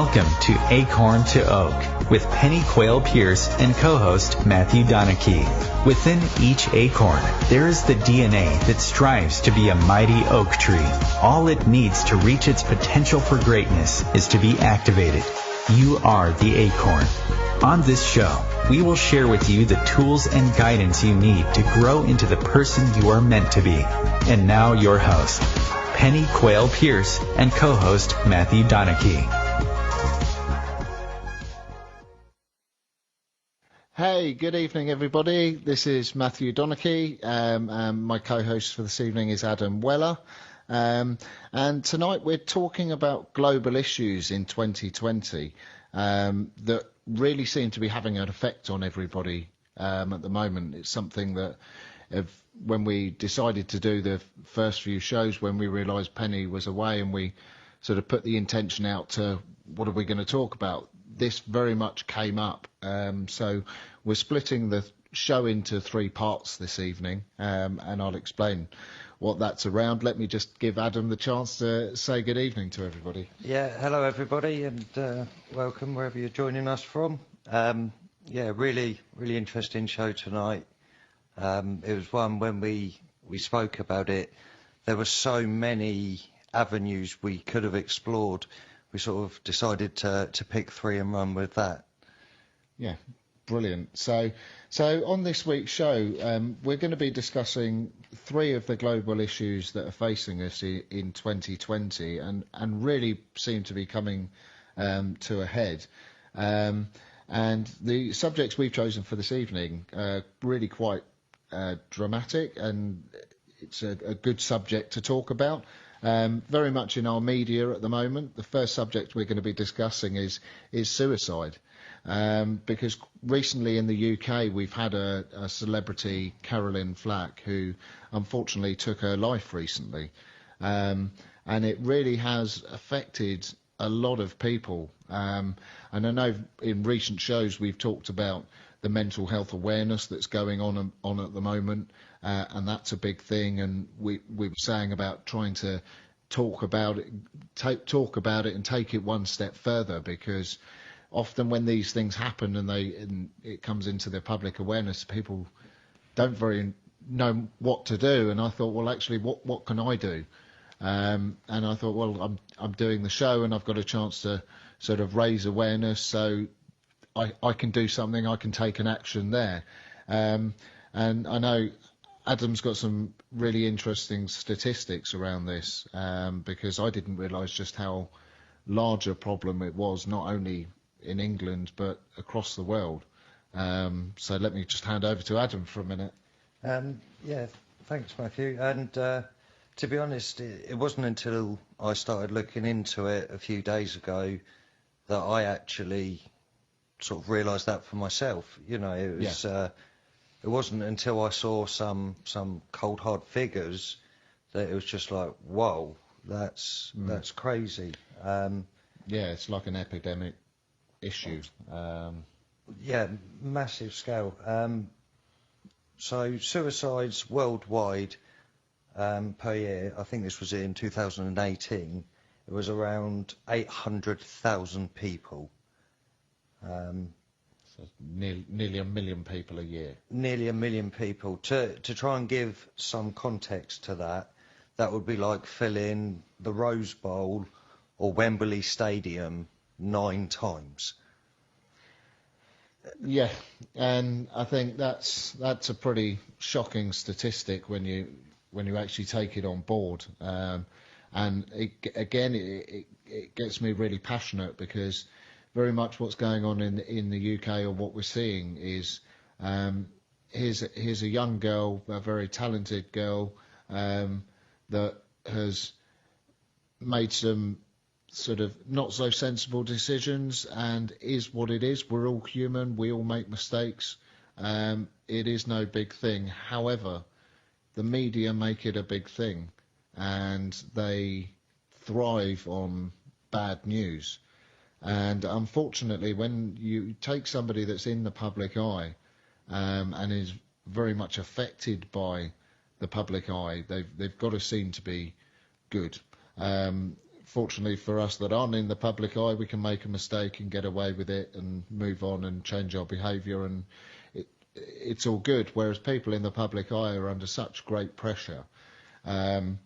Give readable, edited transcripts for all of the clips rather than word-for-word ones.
Welcome to Acorn to Oak with Penny Quayle Pierce and co-host Matthew Donachie. Within each acorn, there is the DNA that strives to be a mighty oak tree. All it needs to reach its potential for greatness is to be activated. You are the acorn. On this show, we will share with you the tools and guidance you need to grow into the person you are meant to be. And now your host, Penny Quayle Pierce and co-host Matthew Donachie. Hey, good evening, everybody. This is Matthew Donachie. My co-host for this evening is Adam Weller. And tonight we're talking about global issues in 2020 that really seem to be having an effect on everybody at the moment. It's something that when we decided to do the first few shows, when we realised Penny was away and we sort of put the intention out to what are we going to talk about, this very much came up. So we're splitting the show into three parts this evening, and I'll explain what that's around. Let me just give Adam the chance to say good evening to everybody. Yeah, hello everybody, and welcome wherever you're joining us from. Really interesting show tonight. It was one when we spoke about it, there were so many avenues we could have explored. We sort of decided to pick three and run with that. Yeah, brilliant. So on this week's show, we're going to be discussing three of the global issues that are facing us in 2020 and really seem to be coming to a head. And the subjects we've chosen for this evening are really quite dramatic, and it's a good subject to talk about. Very much in our media at the moment. The first subject we're going to be discussing is suicide, because recently in the UK we've had a celebrity, Caroline Flack, who unfortunately took her life recently, and it really has affected a lot of people. And I know in recent shows we've talked about the mental health awareness that's going on at the moment, and that's a big thing. And we were saying about trying to talk about it and take it one step further, because often when these things happen and it comes into their public awareness, people don't very know what to do. And I thought, well, actually, what can I do? And I thought, well, I'm doing the show and I've got a chance to sort of raise awareness, so I can do something, I can take an action there. And I know Adam's got some really interesting statistics around this, because I didn't realise just how large a problem it was, not only in England but across the world. So let me just hand over to Adam for a minute. Yeah, thanks, Matthew. And to be honest, it wasn't until I started looking into it a few days ago that I actually sort of realised that for myself. You know, it was it wasn't until I saw some cold hard figures that it was just like, whoa, that's crazy. Yeah, it's like an epidemic issue. Yeah, massive scale. So suicides worldwide per year, I think this was in 2018, it was around 800,000 people. So nearly 1 million people a year. Nearly 1 million people. To try and give some context to that, that would be like filling the Rose Bowl or Wembley Stadium 9 times. Yeah, and I think that's a pretty shocking statistic when you actually take it on board. And it gets me really passionate, because very much what's going on in the UK, or what we're seeing, is here's a young girl, a very talented girl, that has made some sort of not so sensible decisions, and is what it is. We're all human, we all make mistakes. It is no big thing. However, the media make it a big thing, and they thrive on bad news. And unfortunately, when you take somebody that's in the public eye, and is very much affected by the public eye, they've got to seem to be good. fortunately for us that aren't in the public eye, we can make a mistake and get away with it and move on and change our behaviour, and it's all good. Whereas people in the public eye are under such great pressure. And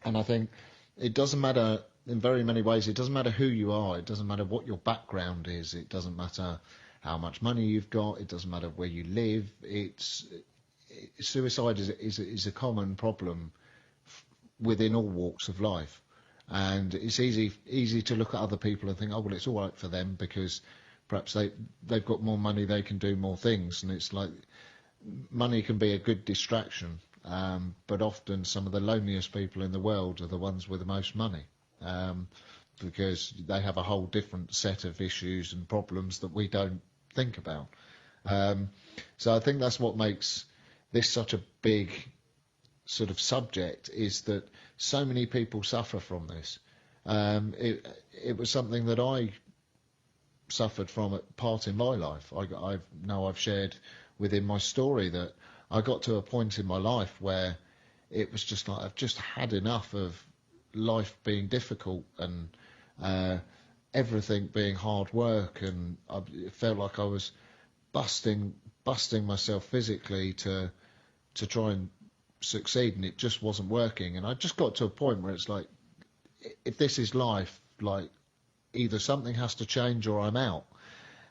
I think it doesn't matter, in very many ways, it doesn't matter who you are, it doesn't matter what your background is, it doesn't matter how much money you've got, it doesn't matter where you live. Suicide is a common problem within all walks of life. And it's easy to look at other people and think, oh, well, it's all right for them because perhaps they've got more money, they can do more things. And it's like, money can be a good distraction, but often some of the loneliest people in the world are the ones with the most money, because they have a whole different set of issues and problems that we don't think about. So I think that's what makes this such a big sort of subject, is that so many people suffer from this. It was something that I suffered from at part in my life. I've shared within my story that I got to a point in my life where it was just like, I've just had enough of life being difficult and everything being hard work, and it felt like I was busting myself physically to try and succeed, and it just wasn't working. And I just got to a point where it's like, if this is life, like, either something has to change or I'm out.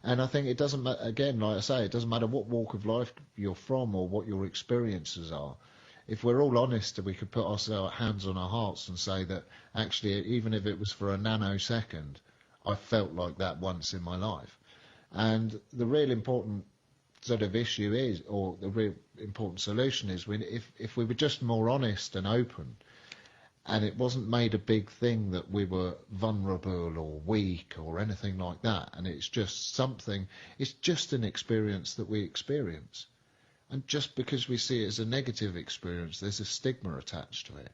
And I think it doesn't matter, again, like I say, it doesn't matter what walk of life you're from or what your experiences are. If we're all honest, we could put our hands on our hearts and say that actually, even if it was for a nanosecond, I felt like that once in my life. And the real important sort of issue is, or the real important solution is, if we were just more honest and open, and it wasn't made a big thing that we were vulnerable or weak or anything like that, and it's just something, it's just an experience that we experience. And just because we see it as a negative experience, there's a stigma attached to it.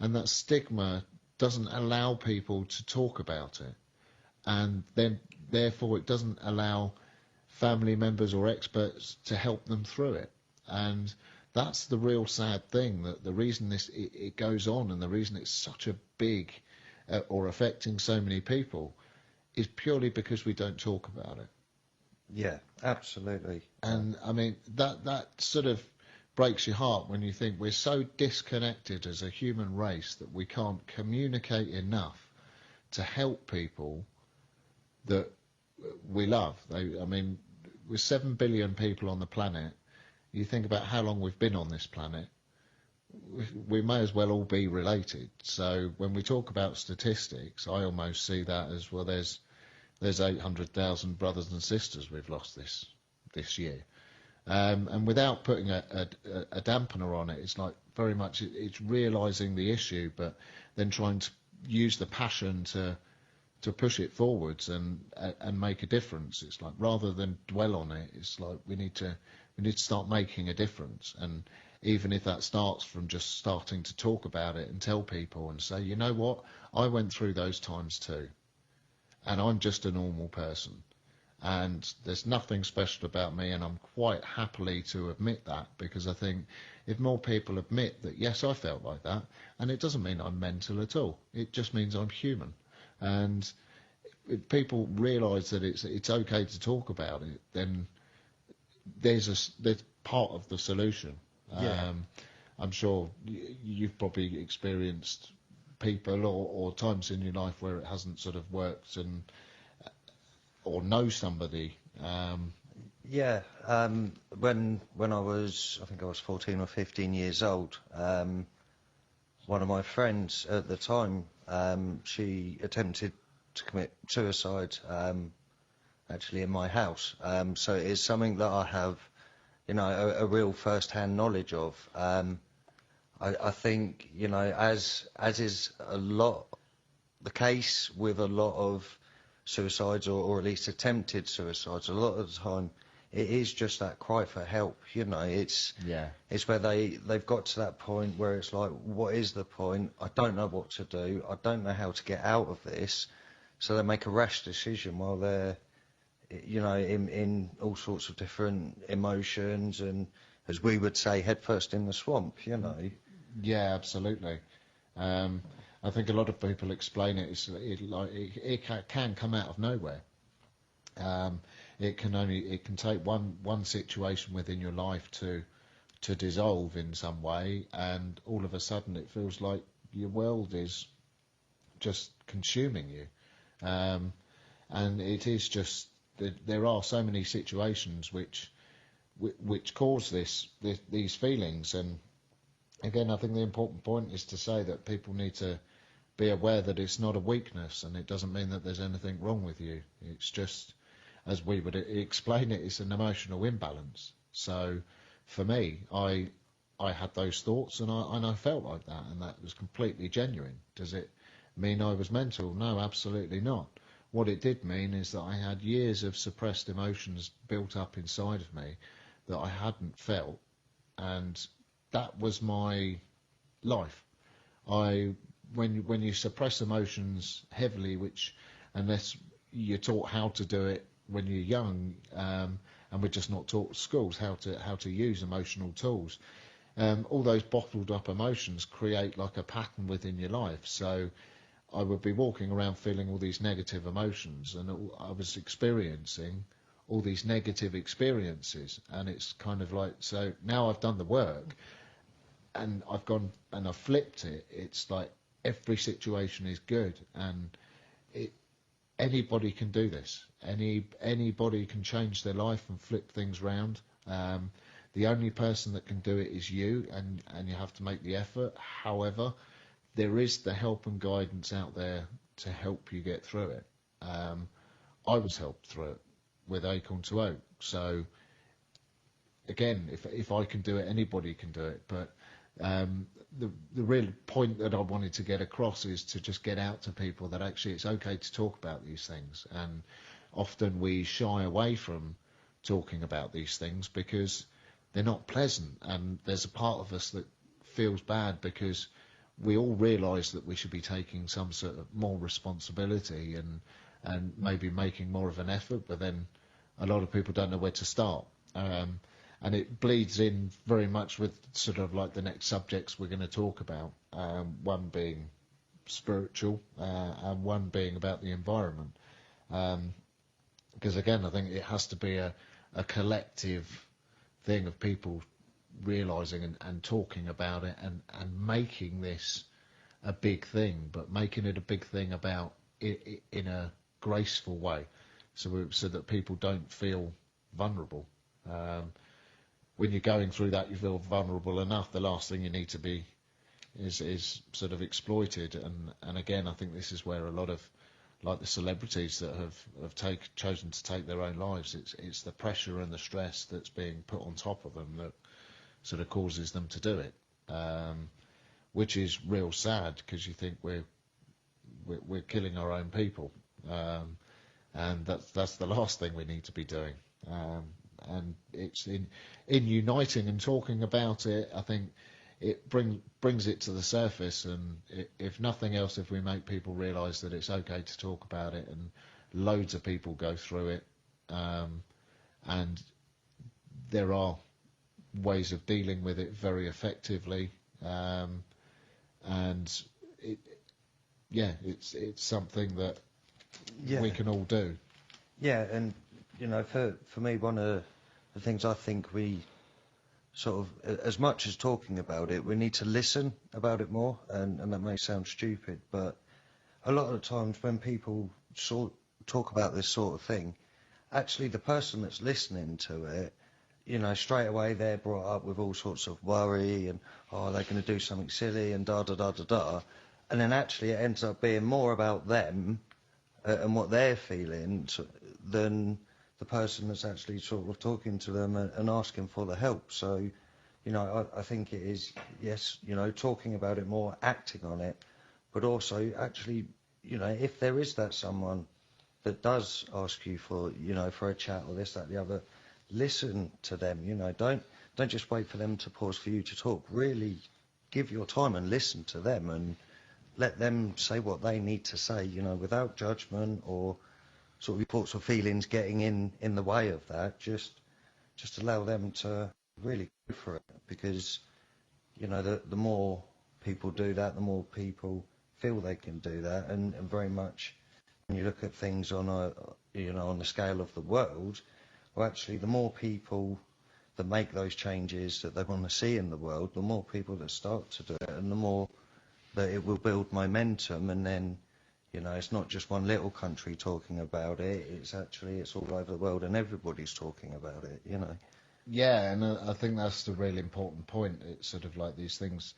And that stigma doesn't allow people to talk about it. And then, therefore, it doesn't allow family members or experts to help them through it. And that's the real sad thing, that the reason it goes on and the reason it's such a big or affecting so many people is purely because we don't talk about it. Yeah, absolutely. And I mean, that sort of breaks your heart when you think we're so disconnected as a human race that we can't communicate enough to help people that we love. I mean, with 7 billion people on the planet, you think about how long we've been on this planet, we may as well all be related. So when we talk about statistics, I almost see that as, well, there's 800,000 brothers and sisters we've lost this year. And without putting a dampener on it, it's like very much it's realising the issue, but then trying to use the passion to push it forwards and make a difference. It's like, rather than dwell on it, it's like we need to start making a difference. And even if that starts from just starting to talk about it and tell people and say, you know what, I went through those times too, and I'm just a normal person, and there's nothing special about me, and I'm quite happily to admit that, because I think if more people admit that, yes, I felt like that, and it doesn't mean I'm mental at all, it just means I'm human. And if people realise that it's okay to talk about it, then there's part of the solution. Yeah. I'm sure you've probably experienced people or times in your life where it hasn't sort of worked, and or know somebody. Yeah. When I think I was 14 or 15 years old, one of my friends at the time, she attempted to commit suicide, actually in my house. So it is something that I have, a real first-hand knowledge of. I think, as is a lot the case with a lot of suicides, or at least attempted suicides, a lot of the time it is just that cry for help. It's where they've got to that point where it's like, what is the point? I don't know what to do. I don't know how to get out of this. So they make a rash decision while they're, in all sorts of different emotions, and, as we would say, headfirst in the swamp. Yeah, absolutely. I think a lot of people explain it as it can come out of nowhere. It can take one situation within your life to dissolve in some way, and all of a sudden it feels like your world is just consuming you. And it is just there are so many situations which cause these feelings. And again, I think the important point is to say that people need to be aware that it's not a weakness, and it doesn't mean that there's anything wrong with you. It's just, as we would explain it, it's an emotional imbalance. So for me, I had those thoughts, and I felt like that, and that was completely genuine. Does it mean I was mental? No, absolutely not. What it did mean is that I had years of suppressed emotions built up inside of me that I hadn't felt, and that was my life. When you suppress emotions heavily, which unless you're taught how to do it when you're young, and we're just not taught at schools how to use emotional tools, all those bottled up emotions create like a pattern within your life. So I would be walking around feeling all these negative emotions, and I was experiencing all these negative experiences, and it's kind of like, so now I've done the work, and I've gone and I've flipped it. It's like every situation is good, and anybody can do this. Anybody can change their life and flip things round. The only person that can do it is you, and you have to make the effort. However, there is the help and guidance out there to help you get through it. I was helped through it with Acorn to Oak. So again, if I can do it, anybody can do it. But the real point that I wanted to get across is to just get out to people that actually it's okay to talk about these things. And often we shy away from talking about these things because they're not pleasant, and there's a part of us that feels bad because we all realise that we should be taking some sort of more responsibility and maybe making more of an effort, but then a lot of people don't know where to start. And it bleeds in very much with sort of like the next subjects we're going to talk about, one being spiritual and one being about the environment. Because again, I think it has to be a collective thing of people realising and talking about it and making this a big thing, but making it a big thing about it in a graceful way, so that people don't feel vulnerable. When you're going through that, you feel vulnerable enough. The last thing you need to be is sort of exploited. And again, I think this is where a lot of like the celebrities that have chosen to take their own lives. It's the pressure and the stress that's being put on top of them that sort of causes them to do it, which is real sad because you think we're killing our own people, and that's the last thing we need to be doing. And it's in uniting and talking about it, I think it brings it to the surface, and if nothing else, if we make people realise that it's okay to talk about it, and loads of people go through it, and there are ways of dealing with it very effectively, and it's something that we can all do. Yeah, and for me, one of the things I think we sort of, as much as talking about it, we need to listen about it more, and that may sound stupid, but a lot of the times when people talk about this sort of thing, actually the person that's listening to it, straight away they're brought up with all sorts of worry and, they're going to do something silly and da-da-da-da-da, and then actually it ends up being more about them and what they're feeling than the person that's actually sort of talking to them and asking for the help. So, I think it is, yes, talking about it more, acting on it, but also actually, if there is that someone that does ask you for, for a chat or this, that, the other, listen to them, don't just wait for them to pause for you to talk. Really give your time and listen to them and let them say what they need to say, without judgment or sort of reports or feelings getting in the way of that. Just allow them to really go for it, because the more people do that, the more people feel they can do that, and very much when you look at things on on the scale of the world, well, actually, the more people that make those changes that they want to see in the world, the more people that start to do it, and the more that it will build momentum, and then, it's not just one little country talking about it, it's all over the world, and everybody's talking about it, Yeah, and I think that's the really important point. It's sort of like these things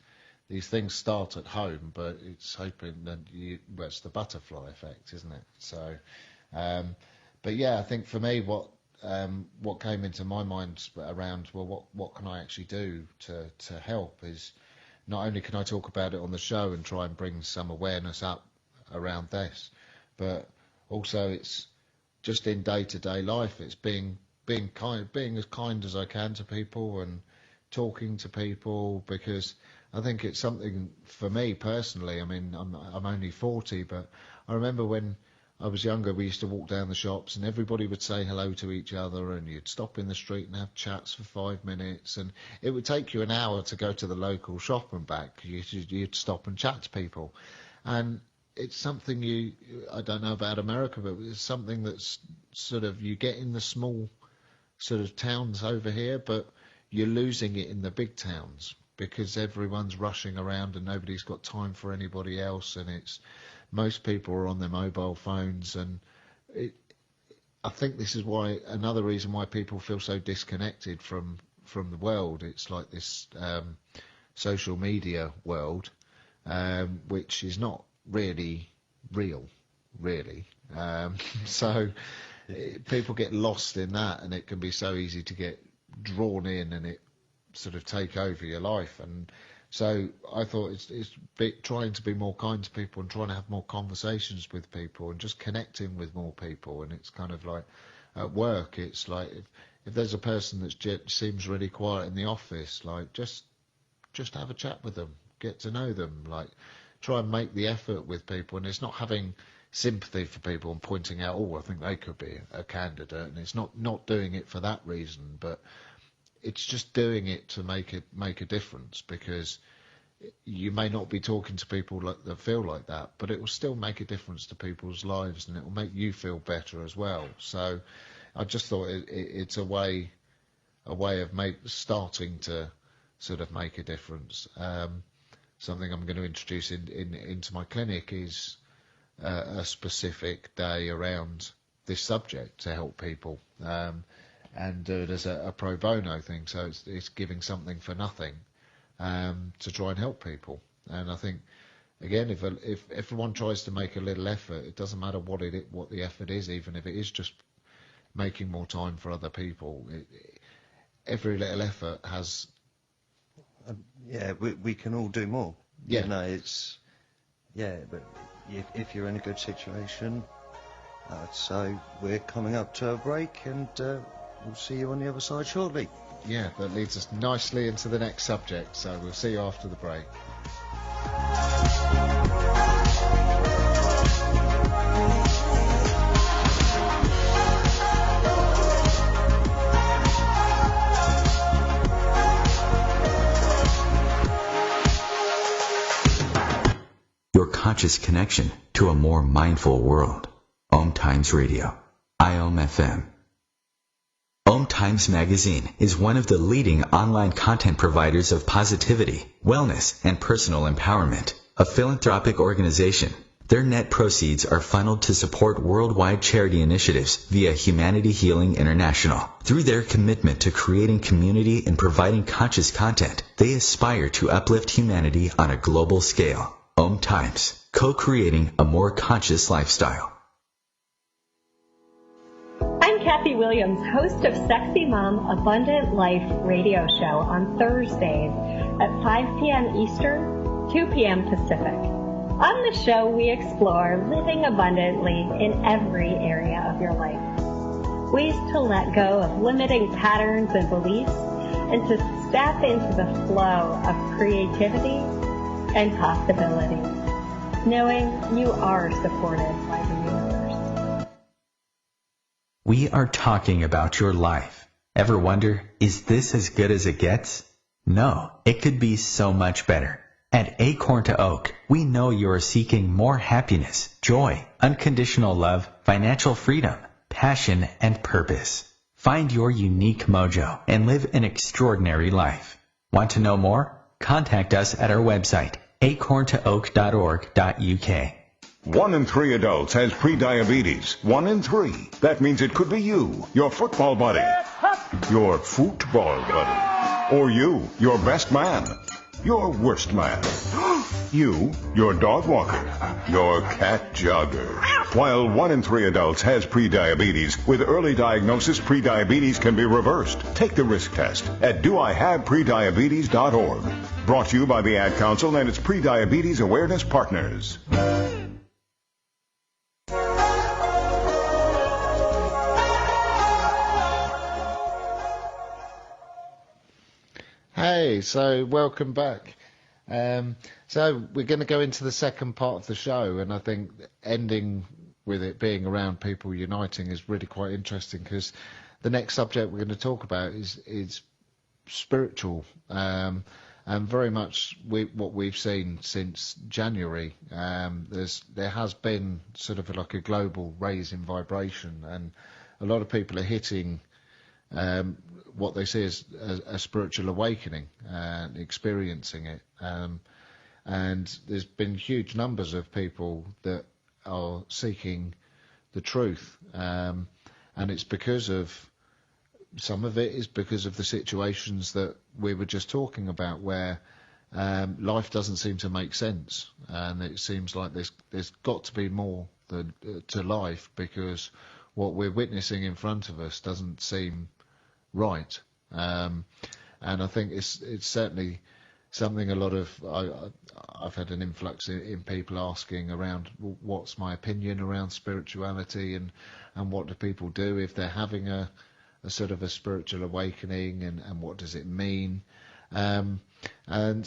start at home, but it's hoping that it's the butterfly effect, isn't it? So, but yeah, I think for me, what came into my mind around, well, what can I actually do to help is not only can I talk about it on the show and try and bring some awareness up around this, but also it's just in day-to-day life. It's being as kind as I can to people and talking to people, because I think it's something for me personally. I mean, I'm only 40, but I remember when I was younger, we used to walk down the shops and everybody would say hello to each other, and you'd stop in the street and have chats for 5 minutes, and it would take you an hour to go to the local shop and back. You'd stop and chat to people, and it's something I don't know about America, but it's something that's sort of, you get in the small sort of towns over here, but you're losing it in the big towns because everyone's rushing around and nobody's got time for anybody else, and most people are on their mobile phones, and I think this is another reason why people feel so disconnected from the world. It's like this social media world, which is not really real, really. So people get lost in that, and it can be so easy to get drawn in and it sort of take over your life. And so I thought it's trying to be more kind to people and trying to have more conversations with people and just connecting with more people. And it's kind of like at work, it's like if there's a person that seems really quiet in the office, like just have a chat with them, get to know them, like try and make the effort with people. And it's not having sympathy for people and pointing out, I think they could be a candidate, and it's not doing it for that reason, but it's just doing it to make a difference, because you may not be talking to people that feel like that, but it will still make a difference to people's lives, and it will make you feel better as well. So I just thought it's a way of starting to sort of make a difference. Something I'm going to introduce into my clinic is a specific day around this subject to help people, and do it as a pro bono thing. So it's giving something for nothing, to try and help people. And I think, again, if everyone tries to make a little effort, it doesn't matter what the effort is, even if it is just making more time for other people. Every little effort has. We can all do more. Yeah. But if you're in a good situation. So we're coming up to a break, and we'll see you on the other side shortly. Yeah, that leads us nicely into the next subject, so we'll see you after the break. Your conscious connection to a more mindful world. Om Times Radio, IOM FM. Om Times Magazine is one of the leading online content providers of positivity, wellness, and personal empowerment. A philanthropic organization, their net proceeds are funneled to support worldwide charity initiatives via Humanity Healing International. Through their commitment to creating community and providing conscious content, they aspire to uplift humanity on a global scale. Om Times, co-creating a more conscious lifestyle. I'm Kathy Williams, host of Sexy Mom Abundant Life radio show on Thursdays at 5 p.m. Eastern, 2 p.m. Pacific. On the show, we explore living abundantly in every area of your life. Ways to let go of limiting patterns and beliefs, and to step into the flow of creativity and possibility, knowing you are supported by the universe. We are talking about your life. Ever wonder, is this as good as it gets? No, it could be so much better. At Acorn to Oak, we know you are seeking more happiness, joy, unconditional love, financial freedom, passion, and purpose. Find your unique mojo and live an extraordinary life. Want to know more? Contact us at our website, acorntooak.org.uk. 1 in 3 adults has prediabetes. 1 in 3. That means it could be you, your football buddy, your football buddy, or you, your best man, your worst man, you, your dog walker, your cat jogger. While 1 in 3 adults has prediabetes, with early diagnosis, prediabetes can be reversed. Take the risk test at doihaveprediabetes.org. Brought to you by the Ad Council and its Prediabetes Awareness Partners. Hey, so welcome back. So we're going to go into the second part of the show, and I think ending with it being around people uniting is really quite interesting, because the next subject we're going to talk about is spiritual, and very much what we've seen since January. There has been sort of like a global raise in vibration, and a lot of people are hitting what they see as a spiritual awakening and experiencing it. And there's been huge numbers of people that are seeking the truth. And it's because of, some of it is because of the situations that we were just talking about, where life doesn't seem to make sense. And it seems like there's got to be more to life, because what we're witnessing in front of us doesn't seem right, and I think it's certainly something a lot of I've had an influx in people asking around what's my opinion around spirituality, and what do people do if they're having a sort of a spiritual awakening, and what does it mean, and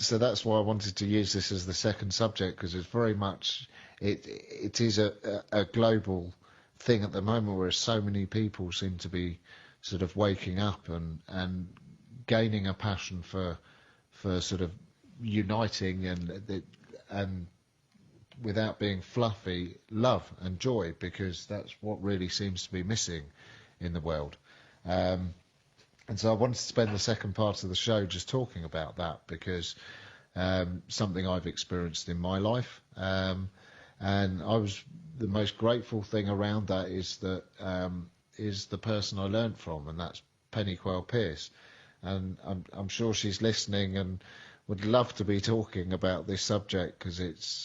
so that's why I wanted to use this as the second subject, because it's very much it is a global thing at the moment, where so many people seem to be sort of waking up and gaining a passion for sort of uniting and without being fluffy, love and joy, because that's what really seems to be missing in the world. And so I wanted to spend the second part of the show just talking about that, because something I've experienced in my life, and the most grateful thing around that is the person I learnt from, and that's Penny Quayle-Pierce. And I'm sure she's listening and would love to be talking about this subject, because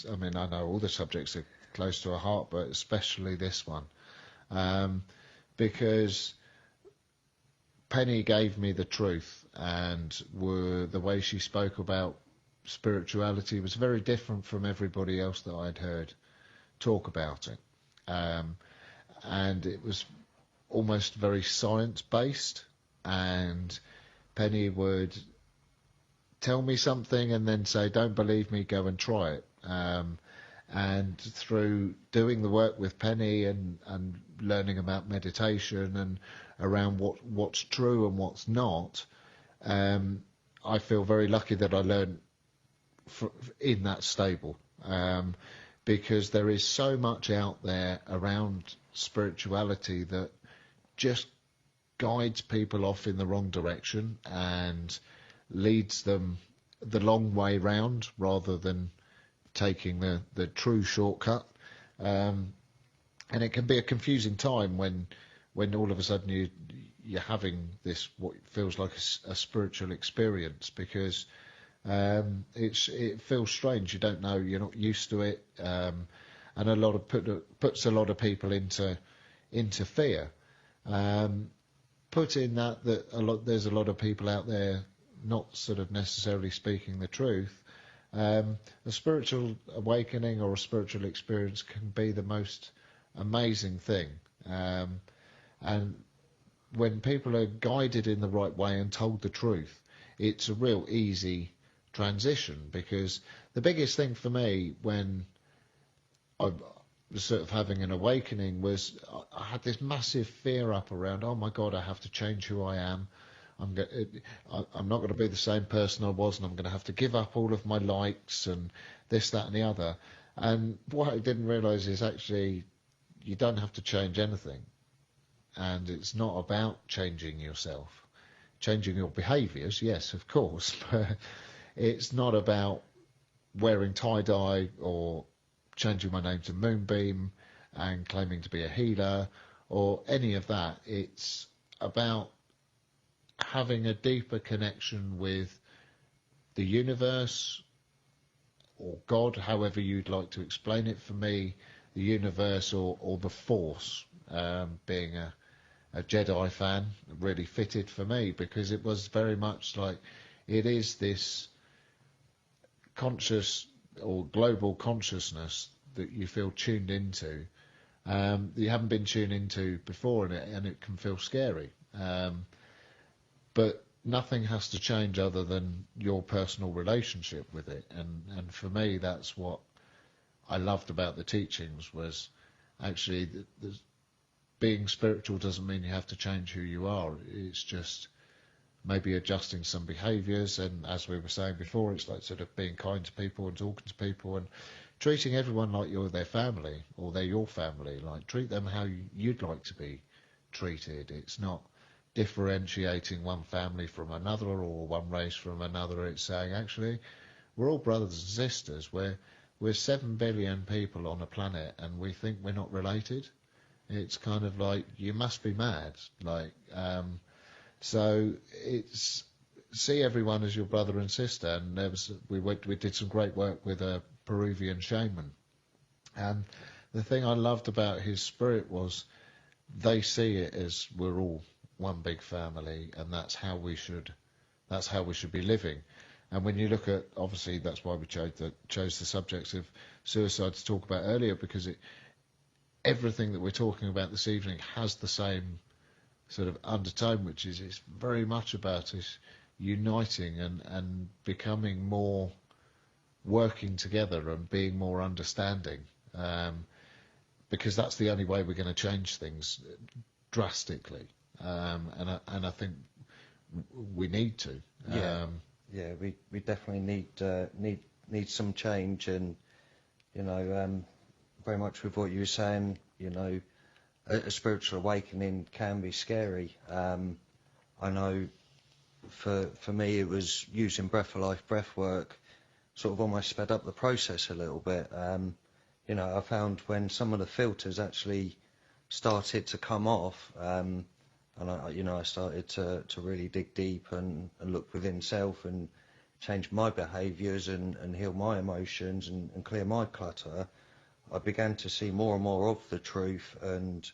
I know all the subjects are close to her heart, but especially this one, because Penny gave me the truth, and the way she spoke about spirituality was very different from everybody else that I'd heard talk about it, and it was almost very science-based, and Penny would tell me something and then say, don't believe me, go and try it. And through doing the work with Penny and learning about meditation and around what's true and what's not, I feel very lucky that I learned in that stable, because there is so much out there around spirituality that just guides people off in the wrong direction and leads them the long way round, rather than taking the true shortcut. And it can be a confusing time when all of a sudden you're having this, what feels like a spiritual experience, because it feels strange. You don't know, you're not used to it, and a lot of puts a lot of people into fear. Put in that there's a lot of people out there not sort of necessarily speaking the truth. A spiritual awakening or a spiritual experience can be the most amazing thing, and when people are guided in the right way and told the truth, it's a real easy transition. Because the biggest thing for me when I was sort of having an awakening was I had this massive fear up around, oh my God, I have to change who I am. I'm not going to be the same person I was, and I'm going to have to give up all of my likes and this, that, and the other. And what I didn't realise is actually you don't have to change anything, and it's not about changing yourself. Changing your behaviours, yes, of course, but it's not about wearing tie-dye or changing my name to Moonbeam and claiming to be a healer or any of that. It's about having a deeper connection with the universe or God, however you'd like to explain it. For me, the universe or the Force, being a Jedi fan, really fitted for me, because it was very much like it is this conscious or global consciousness that you feel tuned into, that you haven't been tuned into before, and it can feel scary. But nothing has to change other than your personal relationship with it. And for me, that's what I loved about the teachings, was actually being spiritual doesn't mean you have to change who you are. It's just maybe adjusting some behaviours, and as we were saying before, it's like sort of being kind to people and talking to people and treating everyone like you're their family or they're your family. Like, treat them how you'd like to be treated. It's not differentiating one family from another or one race from another. It's saying, actually, we're all brothers and sisters. We're 7 billion people on a planet, and we think we're not related. It's kind of like, you must be mad. So it's see everyone as your brother and sister. And we did some great work with a Peruvian shaman, and the thing I loved about his spirit was they see it as we're all one big family, and that's how we should be living. And when you look at, obviously that's why we chose the subjects of suicide to talk about earlier, because everything that we're talking about this evening has the same sort of undertone, which is it's very much about us uniting and becoming more, working together and being more understanding, because that's the only way we're going to change things drastically, and I think we need to. We definitely need some change, and very much with what you were saying, a spiritual awakening can be scary. I know for me it was using breath for life, breath work, sort of almost sped up the process a little bit. I found when some of the filters actually started to come off, and I started to really dig deep and look within self and change my behaviours and heal my emotions and clear my clutter, I began to see more and more of the truth and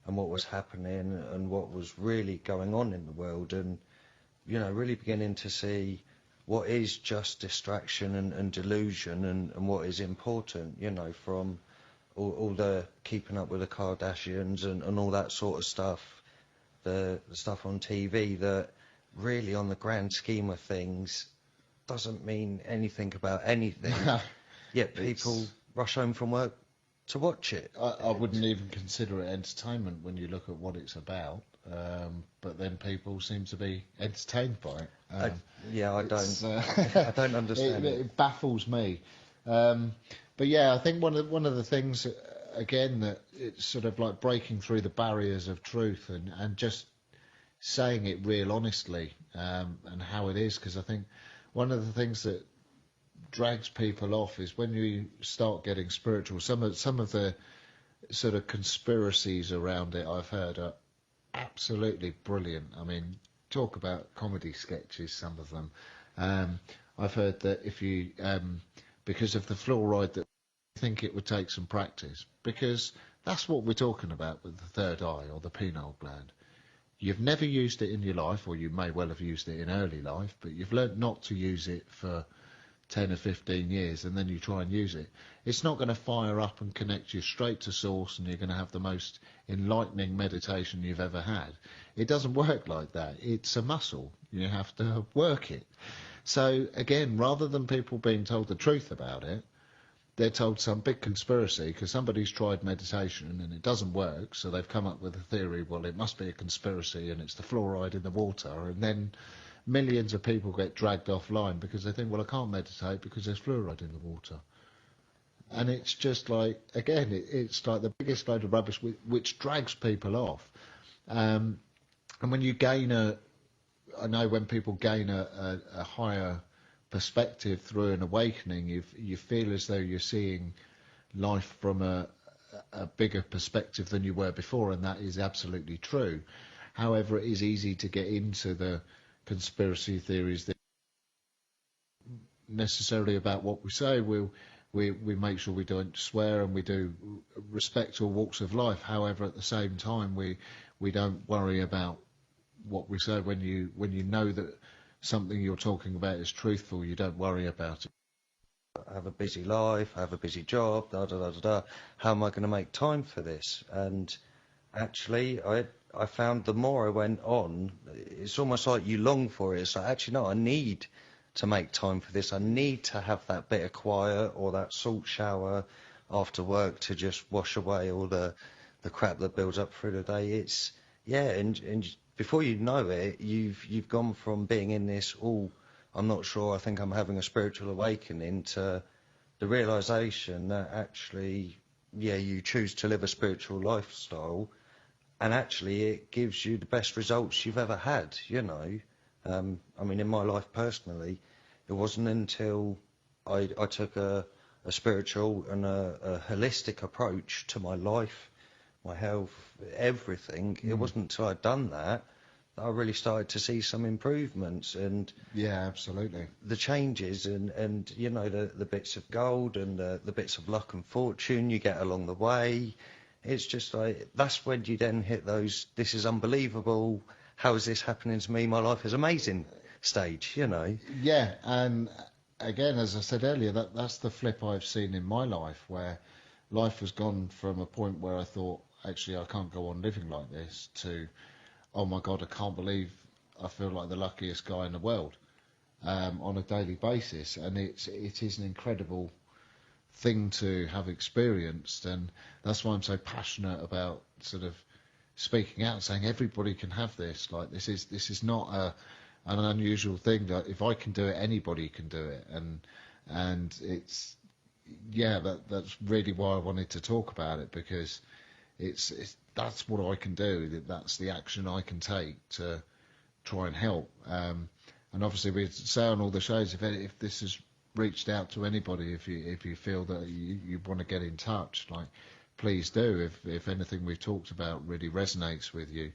what was happening and what was really going on in the world, and really beginning to see what is just distraction and delusion and what is important, from all the keeping up with the Kardashians and all that sort of stuff, the stuff on TV that really on the grand scheme of things doesn't mean anything about anything, yet people rush home from work to watch it. I wouldn't even consider it entertainment when you look at what it's about, but then people seem to be entertained by it. I don't understand it baffles me. But yeah, I think one of the things, again, that it's sort of like breaking through the barriers of truth and just saying it real honestly, and how it is, because I think one of the things that drags people off is when you start getting spiritual. Some of the sort of conspiracies around it I've heard are absolutely brilliant. I mean, talk about comedy sketches, some of them. I've heard that if you because of the fluoride, that I think it would take some practice, because that's what we're talking about with the third eye or the pineal gland. You've never used it in your life, or you may well have used it in early life, but you've learnt not to use it for 10 or 15 years, and then you try and use it. It's not going to fire up and connect you straight to source, and you're going to have the most enlightening meditation you've ever had. It doesn't work like that. It's a muscle. You have to work it. So again, rather than people being told the truth about it, they're told some big conspiracy because somebody's tried meditation and it doesn't work, so they've come up with a theory, well, it must be a conspiracy and it's the fluoride in the water, and then millions of people get dragged offline because they think, well, I can't meditate because there's fluoride in the water. And it's just like, again, it's like the biggest load of rubbish which drags people off. And when you gain I know when people gain a higher perspective through an awakening, you feel as though you're seeing life from a bigger perspective than you were before, and that is absolutely true. However, it is easy to get into the conspiracy theories that necessarily about what we say. We make sure we don't swear and we do respect all walks of life. However, at the same time, we don't worry about what we say. When you know that something you're talking about is truthful, you don't worry about it. I have a busy life, I have a busy job, da da da da da. How am I going to make time for this? And actually, I found the more I went on, it's almost like you long for it. It's like, actually, no, I need to make time for this. I need to have that bit of quiet or that salt shower after work to just wash away all the crap that builds up through the day. It's, yeah, and before you know it, you've gone from being in this, I'm not sure, I think I'm having a spiritual awakening, to the realisation that actually, yeah, you choose to live a spiritual lifestyle, and actually it gives you the best results you've ever had, you know. I mean, in my life personally, it wasn't until I took a spiritual and a holistic approach to my life, my health, everything. It wasn't until I'd done that I really started to see some improvements, and yeah, absolutely, the changes and you know, the bits of gold and the bits of luck and fortune you get along the way. It's just like, that's when you then hit those, this is unbelievable, how is this happening to me, my life is amazing stage, you know. Yeah, and again, as I said earlier, that's the flip I've seen in my life, where life has gone from a point where I thought, actually, I can't go on living like this, to, oh my God, I can't believe I feel like the luckiest guy in the world on a daily basis. And it is an incredible thing to have experienced, and that's why I'm so passionate about sort of speaking out, saying everybody can have this. Like, this is not an unusual thing. That if I can do it, anybody can do it. And it's, yeah, that's really why I wanted to talk about it, because it's that's what I can do. That's the action I can take to try and help. And obviously, we say on all the shows, if this has reached out to anybody, if you feel that you want to get in touch, like, please do. If anything we've talked about really resonates with you,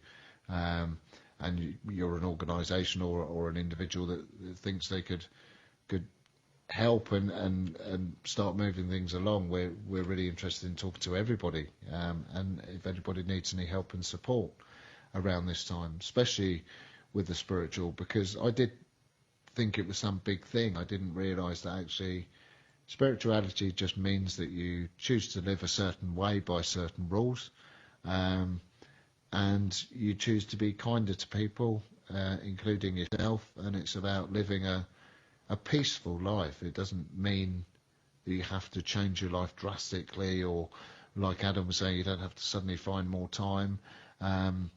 and you're an organisation or an individual that thinks they could help and start moving things along, we're really interested in talking to everybody, and if anybody needs any help and support around this time, especially with the spiritual, because I did think it was some big thing. I didn't realise that actually spirituality just means that you choose to live a certain way by certain rules, and you choose to be kinder to people, including yourself, and it's about living a peaceful life. It doesn't mean that you have to change your life drastically, or, like Adam was saying, you don't have to suddenly find more time. And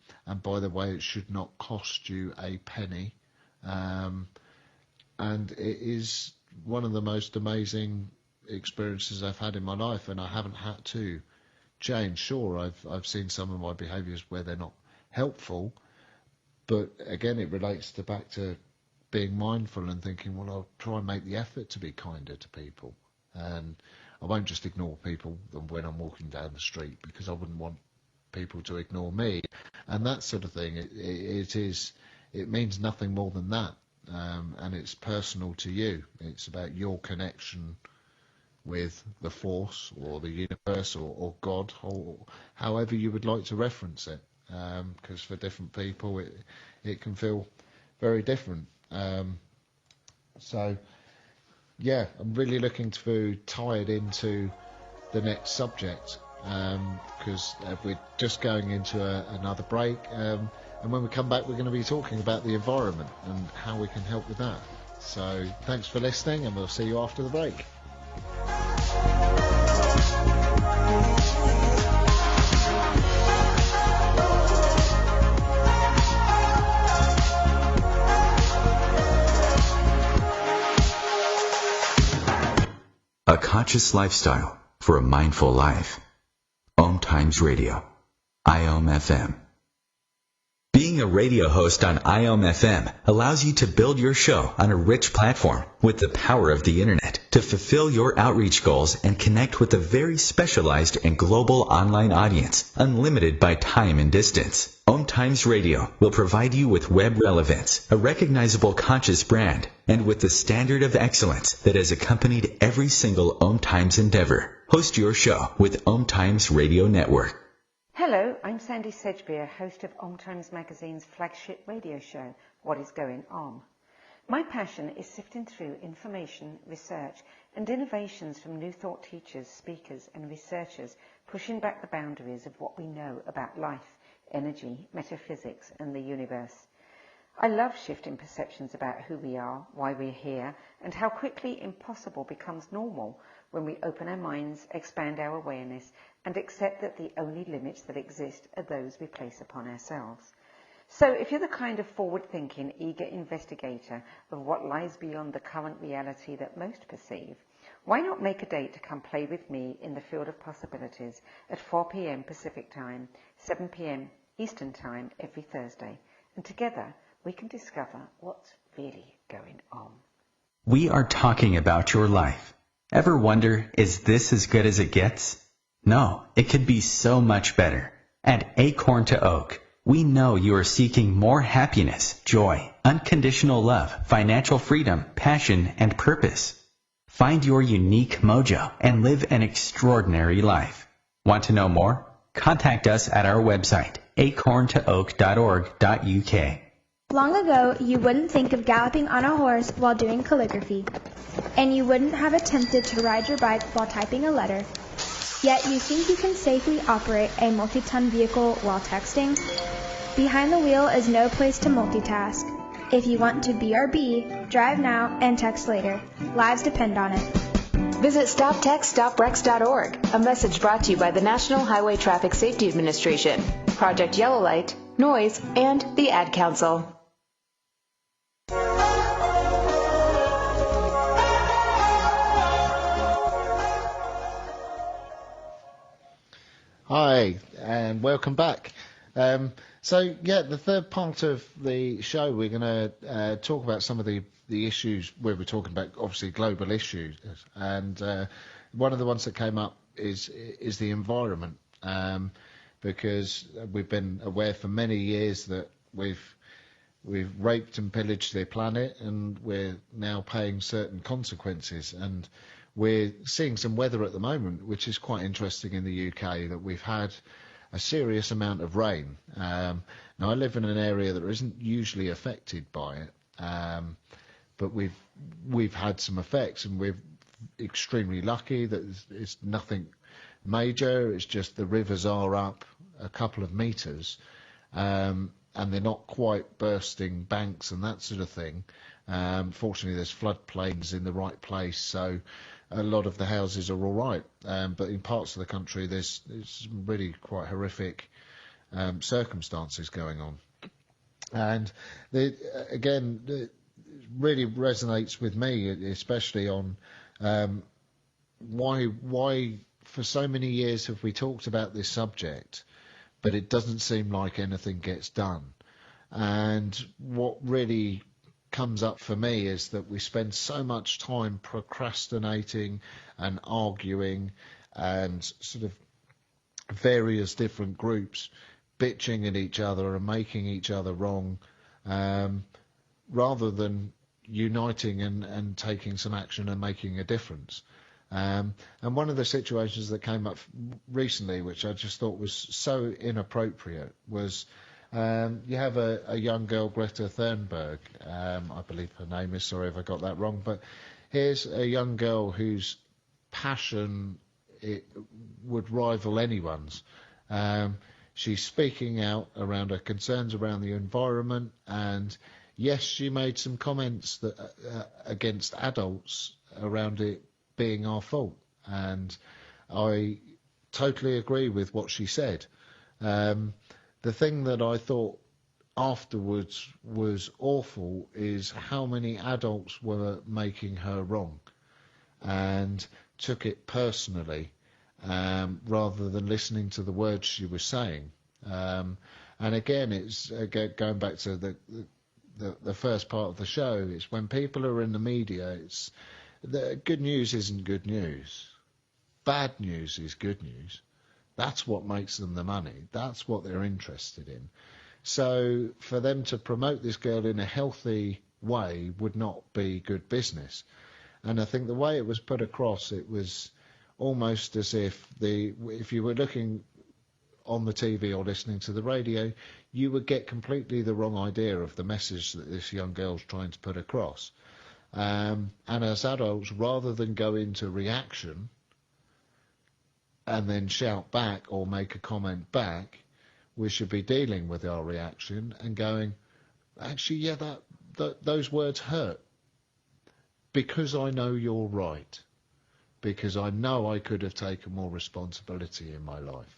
by the way, it should not cost you a penny. And it is one of the most amazing experiences I've had in my life, and I haven't had to change. Sure, I've seen some of my behaviours where they're not helpful, but again, it relates back to being mindful and thinking, well, I'll try and make the effort to be kinder to people, and I won't just ignore people when I'm walking down the street, because I wouldn't want people to ignore me, and that sort of thing. It means nothing more than that, and it's personal to you. It's about your connection with the force or the universe or God, or however you would like to reference it, because for different people it can feel very different. So yeah, I'm really looking to tie it into the next subject, because we're just going into another break, and when we come back we're going to be talking about the environment and how we can help with that. So thanks for listening, and we'll see you after the break. conscious lifestyle for a mindful life. Om Times Radio. IOM FM. Being a radio host on IOM FM allows you to build your show on a rich platform with the power of the internet to fulfill your outreach goals and connect with a very specialized and global online audience, unlimited by time and distance. Om Times Radio will provide you with web relevance, a recognizable conscious brand, and with the standard of excellence that has accompanied every single Om Times endeavor. Host your show with Om Times Radio Network. Hello, I'm Sandy Sedgbeer, host of Om Times Magazine's flagship radio show, What is Going On? My passion is sifting through information, research and innovations from new thought teachers, speakers and researchers pushing back the boundaries of what we know about life, energy, metaphysics and the universe. I love shifting perceptions about who we are, why we're here, and how quickly impossible becomes normal when we open our minds, expand our awareness, and accept that the only limits that exist are those we place upon ourselves. So if you're the kind of forward-thinking, eager investigator of what lies beyond the current reality that most perceive, why not make a date to come play with me in the field of possibilities at 4 p.m. Pacific Time, 7 p.m. Eastern Time every Thursday, and together we can discover what's really going on. We are talking about your life. Ever wonder, is this as good as it gets? No, it could be so much better. At Acorn to Oak, we know you are seeking more happiness, joy, unconditional love, financial freedom, passion, and purpose. Find your unique mojo and live an extraordinary life. Want to know more? Contact us at our website, acorntooak.org.uk. Long ago, you wouldn't think of galloping on a horse while doing calligraphy, and you wouldn't have attempted to ride your bike while typing a letter. Yet you think you can safely operate a multi-ton vehicle while texting? Behind the wheel is no place to multitask. If you want to BRB, drive now and text later. Lives depend on it. Visit StopTextStopWrecks.org, a message brought to you by the National Highway Traffic Safety Administration, Project Yellow Light, Noise, and the Ad Council. Hi, and welcome back. The third part of the show, we're going to talk about some of the issues where we're talking about, obviously, global issues. And one of the ones that came up is the environment, because we've been aware for many years that we've raped and pillaged their planet, and we're now paying certain consequences. And we're seeing some weather at the moment, which is quite interesting in the UK, that we've had a serious amount of rain. Now, I live in an area that isn't usually affected by it, but we've had some effects, and we're extremely lucky that it's nothing major. It's just the rivers are up a couple of metres, and they're not quite bursting banks and that sort of thing. Fortunately, there's floodplains in the right place, so a lot of the houses are all right. But in parts of the country, there's some really quite horrific circumstances going on. And it really resonates with me, especially on why for so many years have we talked about this subject, but it doesn't seem like anything gets done. And what really comes up for me is that we spend so much time procrastinating and arguing, and sort of various different groups bitching at each other and making each other wrong, rather than uniting and taking some action and making a difference. And one of the situations that came up recently, which I just thought was so inappropriate, was you have a young girl, Greta Thunberg, I believe her name is, sorry if I got that wrong, but here's a young girl whose passion would rival anyone's. She's speaking out around her concerns around the environment, and yes, she made some comments that against adults around it being our fault, and I totally agree with what she said. The thing that I thought afterwards was awful is how many adults were making her wrong, and took it personally rather than listening to the words she was saying. And again, it's going back to the first part of the show. It's when people are in the media, it's the good news isn't good news. Bad news is good news. That's what makes them the money. That's what they're interested in. So for them to promote this girl in a healthy way would not be good business. And I think the way it was put across, it was almost as if if you were looking on the TV or listening to the radio, you would get completely the wrong idea of the message that this young girl's trying to put across. And as adults, rather than go into reaction and then shout back or make a comment back, we should be dealing with our reaction and going, actually, yeah, those words hurt. Because I know you're right. Because I know I could have taken more responsibility in my life.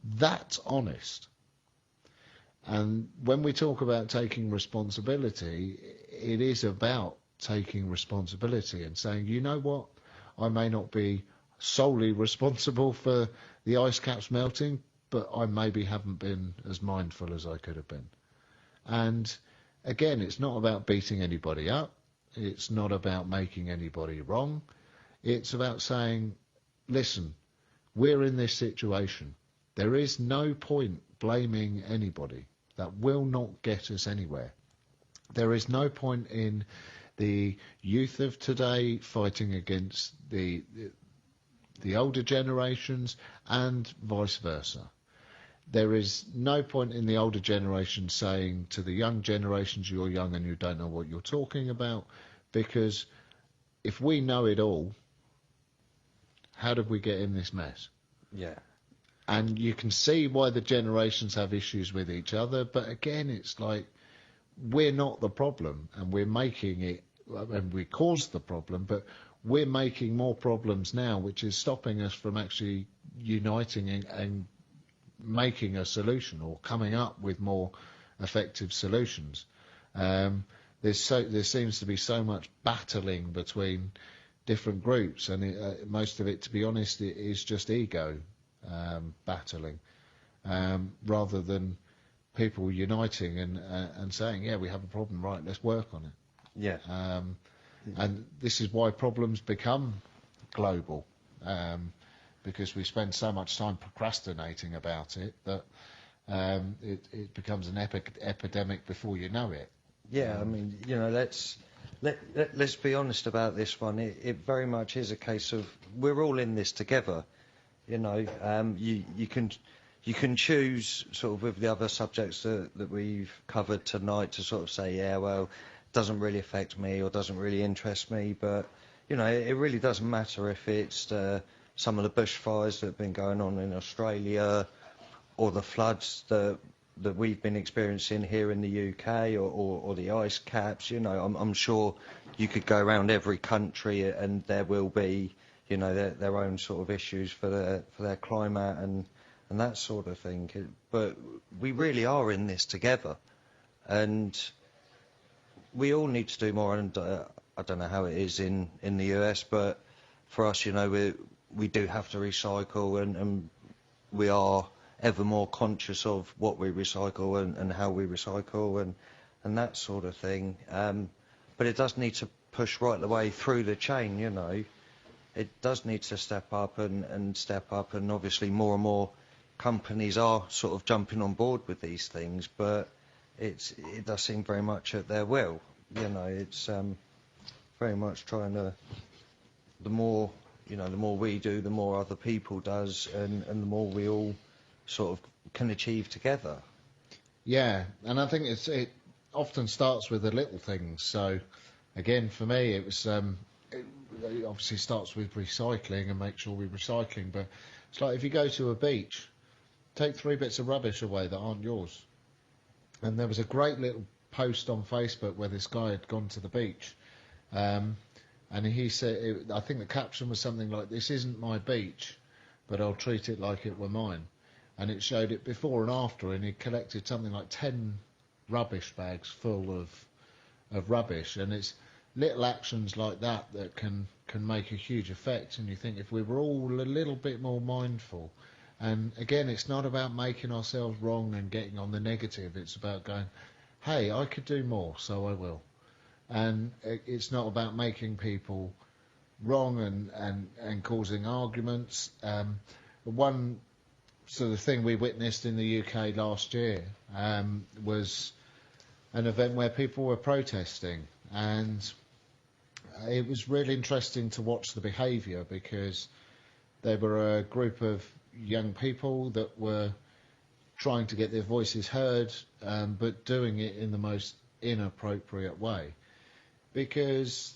That's honest. And when we talk about taking responsibility, it is about taking responsibility and saying, you know what, I may not be solely responsible for the ice caps melting, but I maybe haven't been as mindful as I could have been. And again, it's not about beating anybody up. It's not about making anybody wrong. It's about saying, listen, we're in this situation. There is no point blaming anybody. That will not get us anywhere. There is no point in the youth of today fighting against the older generations and vice versa. There is no point in the older generation saying to the young generations, you're young and you don't know what you're talking about, because if we know it all, how did we get in this mess? Yeah. And you can see why the generations have issues with each other, but again, it's like, we're not the problem, and we're making it, and we caused the problem, but we're making more problems now, which is stopping us from actually uniting and making a solution or coming up with more effective solutions. There seems to be so much battling between different groups, and most of it, to be honest, it is just ego battling, rather than people uniting and saying, yeah, we have a problem, right, let's work on it. Yeah. And this is why problems become global, because we spend so much time procrastinating about it that it becomes an epidemic before you know it. Yeah, I mean, you know, let's be honest about this one. It very much is a case of we're all in this together. You know, you can choose sort of with the other subjects that we've covered tonight to sort of say, yeah, well, it doesn't really affect me or doesn't really interest me, but you know, it really doesn't matter if it's some of the bushfires that have been going on in Australia or the floods that we've been experiencing here in the UK or the ice caps. You know, I'm sure you could go around every country and there will be, you know, their own sort of issues for their climate and that sort of thing. But we really are in this together, and we all need to do more. And I don't know how it is in the US, but for us, you know, we do have to recycle, and we are ever more conscious of what we recycle and how we recycle and that sort of thing. But it does need to push right the way through the chain, you know. It does need to step up and step up, and obviously more and more companies are sort of jumping on board with these things, but it does seem very much at their will. You know, it's very much trying to, the more we do, the more other people does, and the more we all sort of can achieve together. Yeah, and I think it often starts with the little things. So, again, for me, it was it obviously starts with recycling and make sure we're recycling. But it's like if you go to a beach, take 3 bits of rubbish away that aren't yours. And there was a great little post on Facebook where this guy had gone to the beach, and he said, I think the caption was something like, "This isn't my beach, but I'll treat it like it were mine." And it showed it before and after, and he collected something like 10 rubbish bags full of rubbish. And it's little actions like that can make a huge effect. And you think if we were all a little bit more mindful, and again, it's not about making ourselves wrong and getting on the negative. It's about going, hey, I could do more, so I will. And it's not about making people wrong and causing arguments. One sort of thing we witnessed in the UK last year was an event where people were protesting, and it was really interesting to watch the behaviour, because there were a group of young people that were trying to get their voices heard, but doing it in the most inappropriate way. Because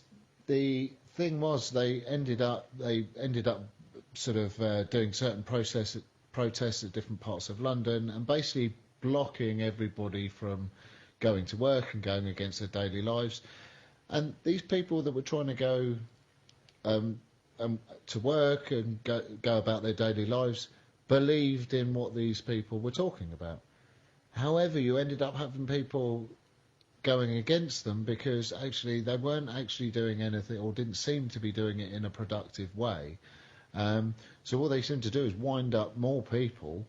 the thing was, they ended up sort of doing certain protests at different parts of London, and basically blocking everybody from going to work and going against their daily lives. And these people that were trying to go to work and go about their daily lives believed in what these people were talking about. However, you ended up having people going against them because actually they weren't actually doing anything, or didn't seem to be doing it in a productive way. So what they seemed to do is wind up more people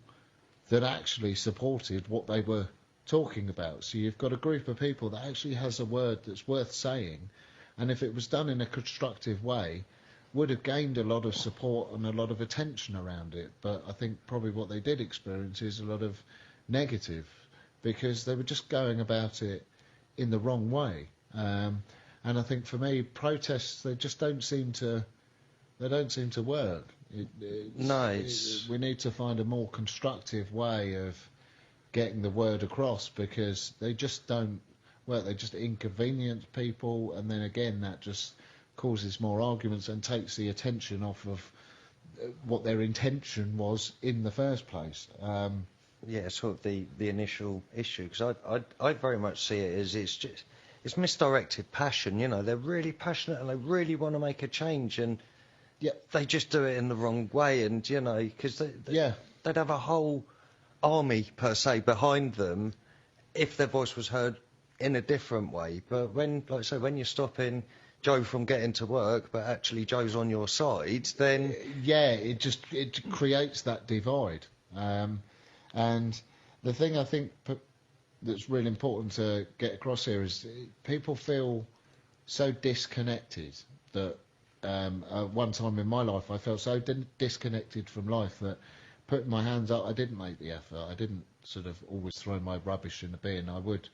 that actually supported what they were talking about. So you've got a group of people that actually has a word that's worth saying, and if it was done in a constructive way, would have gained a lot of support and a lot of attention around it. But I think probably what they did experience is a lot of negative, because they were just going about it in the wrong way. And I think for me, protests, they just don't seem to work. We need to find a more constructive way of getting the word across, because they just don't work. They just inconvenience people, and then again that just causes more arguments and takes the attention off of what their intention was in the first place. Yeah, sort of the initial issue, because I very much see it as it's misdirected passion. You know, they're really passionate and they really want to make a change, and they just do it in the wrong way. And you know, because they'd have a whole army per se behind them if their voice was heard in a different way. But when, like I say, when you're stopping Joe from getting to work, but actually Joe's on your side, then it creates that divide. And the thing I think that's really important to get across here is people feel so disconnected that at one time in my life I felt so disconnected from life that putting my hands up, I didn't make the effort. I didn't sort of always throw my rubbish in the bin. I would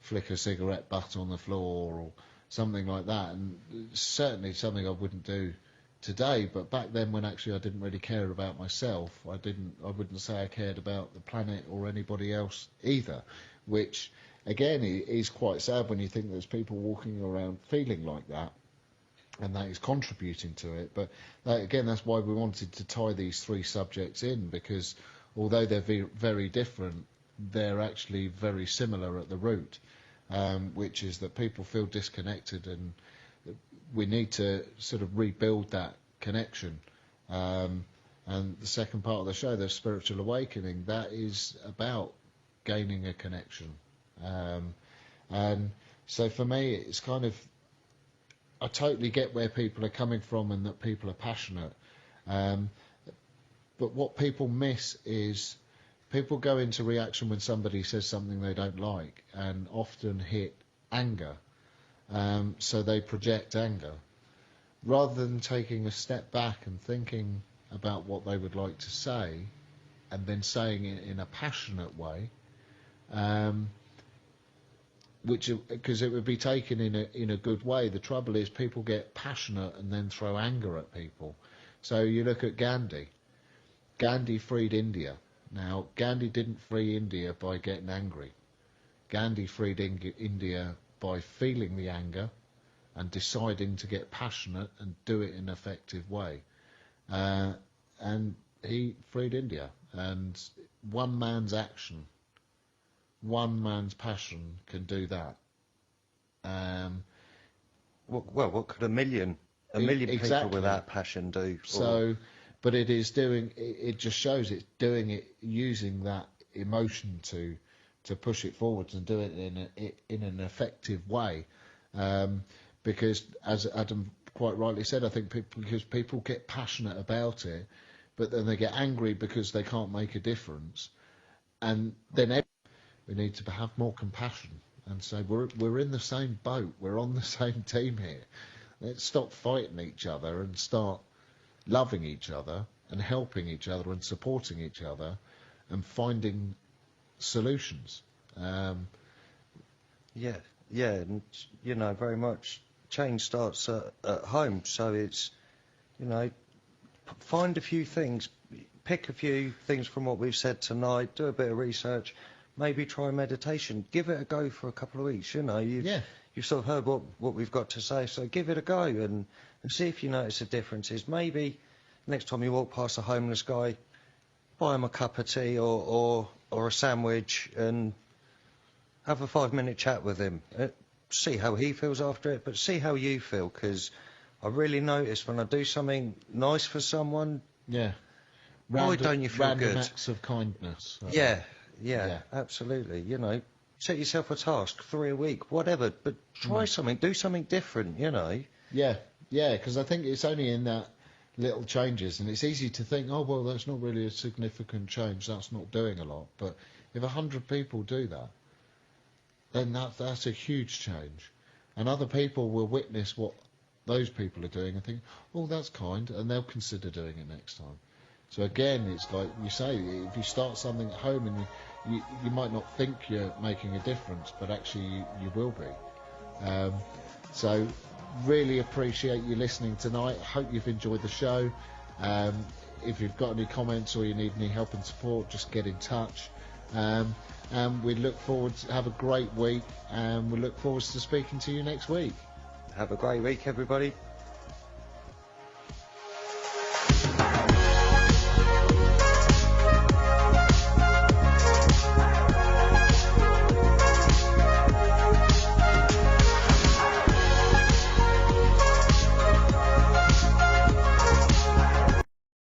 flick a cigarette butt on the floor or something like that, and certainly something I wouldn't do today. But back then, when actually I didn't really care about myself, I wouldn't say I cared about the planet or anybody else either, which again is quite sad when you think there's people walking around feeling like that, and that is contributing to it. But again, that's why we wanted to tie these three subjects in, because although they're very different, they're actually very similar at the root, which is that people feel disconnected, and we need to sort of rebuild that connection. And the second part of the show, the spiritual awakening, that is about gaining a connection. And so for me, it's kind of, I totally get where people are coming from and that people are passionate. But what people miss is people go into reaction when somebody says something they don't like, and often hit anger. So they project anger. Rather than taking a step back and thinking about what they would like to say, and then saying it in a passionate way, because it would be taken in a good way. The trouble is people get passionate and then throw anger at people. So you look at Gandhi. Gandhi freed India. Now, Gandhi didn't free India by getting angry. Gandhi freed India by feeling the anger and deciding to get passionate and do it in an effective way. And he freed India. And one man's action, one man's passion can do that. What could a million people with that passion do? So, but it is doing. It just shows it's doing it using that emotion to push it forwards and do it in an effective way. because, as Adam quite rightly said, I think because people get passionate about it, but then they get angry because they can't make a difference, and then we need to have more compassion and say we're in the same boat, we're on the same team here. Let's stop fighting each other and start loving each other and helping each other and supporting each other and finding solutions. Yeah, and very much change starts at home. So it's, find a few things, pick a few things from what we've said tonight, do a bit of research, maybe try meditation, give it a go for a couple of weeks. You've sort of heard what we've got to say, so give it a go and see if you notice the differences. Maybe next time you walk past a homeless guy, buy him a cup of tea or a sandwich and have a 5-minute chat with him. See how he feels after it, but see how you feel, because I really notice when I do something nice for someone, why don't you feel random good? Acts of kindness. Yeah, absolutely. Set yourself a task, 3 a week, whatever, but try something, do something different, Yeah, because I think it's only in that little changes, and it's easy to think, oh, well, that's not really a significant change, that's not doing a lot. But if 100 people do that, then that's a huge change. And other people will witness what those people are doing and think, oh, that's kind, and they'll consider doing it next time. So again, it's like you say, if you start something at home and you might not think you're making a difference, but actually you will be. So really appreciate you listening tonight. I hope you've enjoyed the show. If you've got any comments or you need any help and support, just get in touch. And we look forward to have a great week, and we look forward to speaking to you next week. Have a great week, everybody.